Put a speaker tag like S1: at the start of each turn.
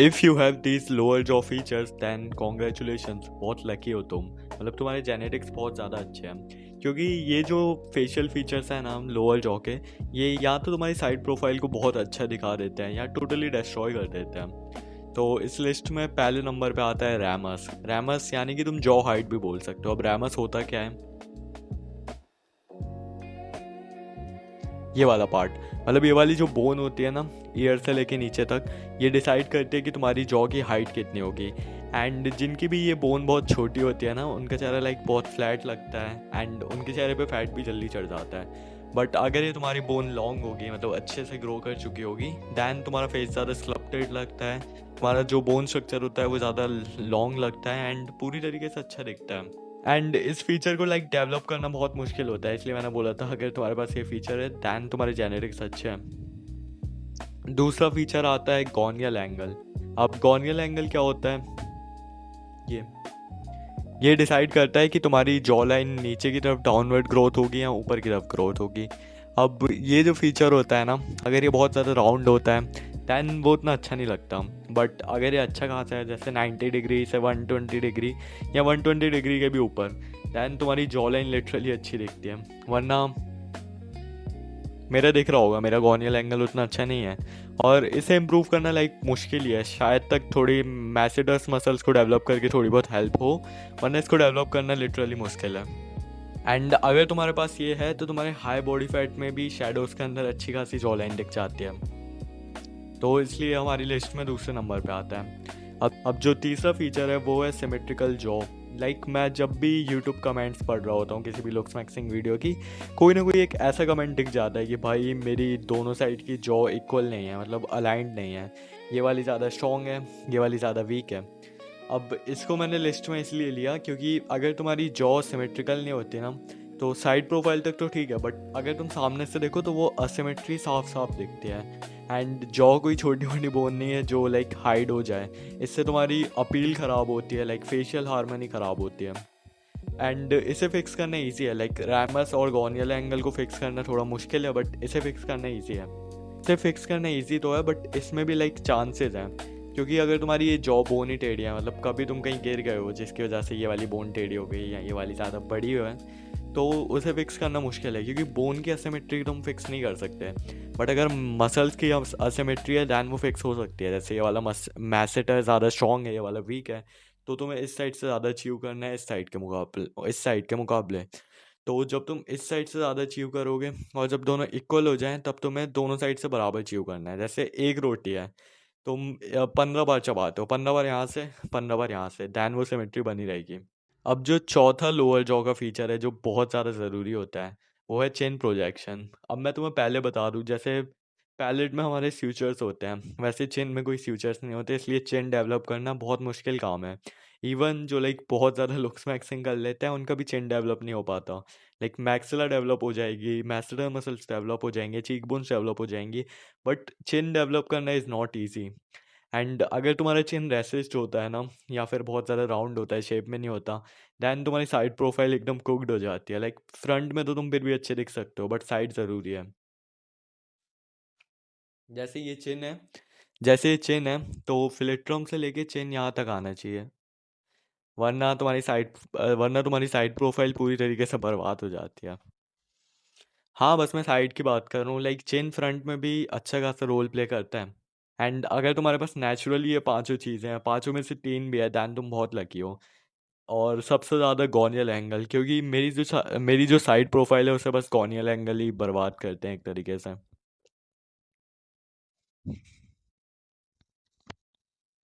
S1: If you have these lower jaw features then congratulations, बहुत lucky हो तुम। मतलब तुम्हारे जेनेटिक्स बहुत ज़्यादा अच्छे हैं, क्योंकि ये जो फेशियल फीचर्स हैं ना लोअर जॉ के, ये या तो तुम्हारी साइड प्रोफाइल को बहुत अच्छा दिखा देते हैं या टोटली डिस्ट्रॉय कर देते हैं। तो इस लिस्ट में पहले नंबर पे आता है रैमस। रैमस यानी कि तुम जॉ हाइट भी बोल सकते हो। अब रैमस होता क्या है, ये वाला पार्ट, मतलब ये वाली जो बोन होती है ना ईयर से लेके नीचे तक, ये डिसाइड करती है कि तुम्हारी जॉ की हाइट कितनी होगी। एंड जिनकी भी ये बोन बहुत छोटी होती है ना, उनका चेहरा लाइक बहुत फ्लैट लगता है एंड उनके चेहरे पे फैट भी जल्दी चढ़ जाता है। बट अगर ये तुम्हारी बोन लॉन्ग होगी, मतलब अच्छे से ग्रो कर चुकी होगी, दैन तुम्हारा फेस ज़्यादा स्कल्प्टेड लगता है, तुम्हारा जो बोन स्ट्रक्चर होता है वो ज़्यादा लॉन्ग लगता है एंड पूरी तरीके से अच्छा दिखता है। एंड इस फीचर को लाइक डेवलप करना बहुत मुश्किल होता है, इसलिए मैंने बोला था अगर तुम्हारे पास ये फीचर है दैन तुम्हारे जेनेटिक्स अच्छे हैं। दूसरा फीचर आता है गॉनियल एंगल। अब गॉनियल एंगल क्या होता है, ये ये डिसाइड करता है कि तुम्हारी जॉ लाइन नीचे की तरफ डाउनवर्ड ग्रोथ होगी या ऊपर की तरफ ग्रोथ होगी। अब ये जो फीचर होता है ना, अगर ये बहुत ज़्यादा राउंड होता है दैन वो उतना अच्छा नहीं लगता। बट अगर ये अच्छा खासा है, जैसे 90 डिग्री से 120 डिग्री या 120 डिग्री के भी ऊपर, दैन तुम्हारी जॉ लाइन लिटरली अच्छी दिखती है। वरना मेरा दिख रहा होगा मेरा गॉनियल एंगल उतना अच्छा नहीं है, और इसे इम्प्रूव करना लाइक मुश्किल ही है। शायद तक थोड़ी मैसेडस मसल्स को डेवलप करके थोड़ी बहुत हेल्प हो, वरना इसको डेवलप करना लिटरली मुश्किल है। एंड अगर तुम्हारे पास ये है तो तुम्हारे हाई बॉडी फैट में भी शेडोज़ के अंदर अच्छी खासी जॉ लाइन दिख जाती है, तो इसलिए हमारी लिस्ट में दूसरे नंबर पे आता है। अब जो तीसरा फीचर है वो है सिमेट्रिकल जॉ। लाइक मैं जब भी यूट्यूब कमेंट्स पढ़ रहा होता हूँ किसी भी लुक्स मैक्सिंग वीडियो की, कोई ना कोई एक ऐसा कमेंट दिख जाता है कि भाई मेरी दोनों साइड की जॉ इक्वल नहीं है, मतलब अलाइंड नहीं है, ये वाली ज़्यादा स्ट्रॉन्ग है, ये वाली ज़्यादा वीक है। अब इसको मैंने लिस्ट में इसलिए लिया क्योंकि अगर तुम्हारी जॉ सिमेट्रिकल नहीं होती ना, तो साइड प्रोफाइल तक तो ठीक है, बट अगर तुम सामने से देखो तो वो असिमेट्री साफ साफ दिखती है। एंड जॉ कोई छोटी मोटी बोन नहीं है जो लाइक हाइड हो जाए, इससे तुम्हारी अपील ख़राब होती है, लाइक फेशियल हार्मनी ख़राब होती है। एंड इसे फिक्स करना ईजी है, लाइक रैमस और गॉनियल एंगल को फिक्स करना थोड़ा मुश्किल है, बट इसे फिक्स करना ईजी है। इसे फिक्स करना ईजी तो है, बट इसमें भी लाइक चांसेस हैं, क्योंकि अगर तुम्हारी ये जॉ बोन ही टेढ़ी है, मतलब कभी तुम कहीं गिर गए हो जिसकी वजह से ये वाली बोन टेढ़ी हो गई या ये वाली ज़्यादा बड़ी हो है, तो उसे फिक्स करना मुश्किल है, क्योंकि बोन की असिमेट्री तुम फिक्स नहीं कर सकते। बट अगर मसल्स की असिमेट्री है दैन वो फिक्स हो सकती है। जैसे ये वाला मैसेटर ज़्यादा स्ट्रॉन्ग है, ये वाला वीक है, तो तुम्हें इस साइड से ज़्यादा अचीव करना है इस साइड के मुकाबले। तो जब तुम इस साइड से ज़्यादा अचीव करोगे और जब दोनों इक्वल हो जाएं, तब तुम्हें दोनों साइड से बराबर अचीव करना है। जैसे एक रोटी है, तुम 15 बार चबाते हो, 15 बार यहाँ से 15 बार यहाँ से, दैन वो सिमेट्री बनी रहेगी। अब जो चौथा लोअर जॉ का फीचर है जो बहुत ज़्यादा ज़रूरी होता है, वो है चिन प्रोजेक्शन। अब मैं तुम्हें पहले बता दूं, जैसे पैलेट में हमारे फ्यूचर्स होते हैं, वैसे चिन में कोई फ्यूचर्स नहीं होते, इसलिए चिन डेवलप करना बहुत मुश्किल काम है। इवन जो लाइक बहुत ज़्यादा लुक्स मैक्सिंग कर लेते हैं उनका भी चिन डेवलप नहीं हो पाता। लाइक मैक्सिला डेवलप हो जाएगी, मैस्टरनल मसल्स डेवलप हो जाएंगे, चीक बोन्स डेवलप हो जाएंगी, बट चिन डेवलप करना इज़ नॉट ईजी। एंड अगर तुम्हारा चिन रेसिस्ट होता है ना, या फिर बहुत ज़्यादा राउंड होता है, शेप में नहीं होता, दैन तुम्हारी साइड प्रोफाइल एकदम कुक्ड हो जाती है। लाइक फ्रंट में तो तुम फिर भी अच्छे दिख सकते हो, बट साइड ज़रूरी है। जैसे ये चिन है जैसे ये चिन है, तो फिलेट्रम से लेके चिन यहाँ तक आना चाहिए, वरना तुम्हारी साइड प्रोफाइल पूरी तरीके से बर्बाद हो जाती है। हाँ, बस मैं साइड की बात कर रहा हूँ, लाइक चिन फ्रंट में भी अच्छा खासा रोल प्ले करता है। एंड अगर तुम्हारे पास नेचुरली ये पांचों चीज़ें हैं, पांचों में से तीन भी है, दैन तुम बहुत लकी हो। और सबसे ज़्यादा गॉनियल एंगल, क्योंकि मेरी जो साइड प्रोफाइल है उसे बस गॉनियल एंगल ही बर्बाद करते हैं एक तरीके से।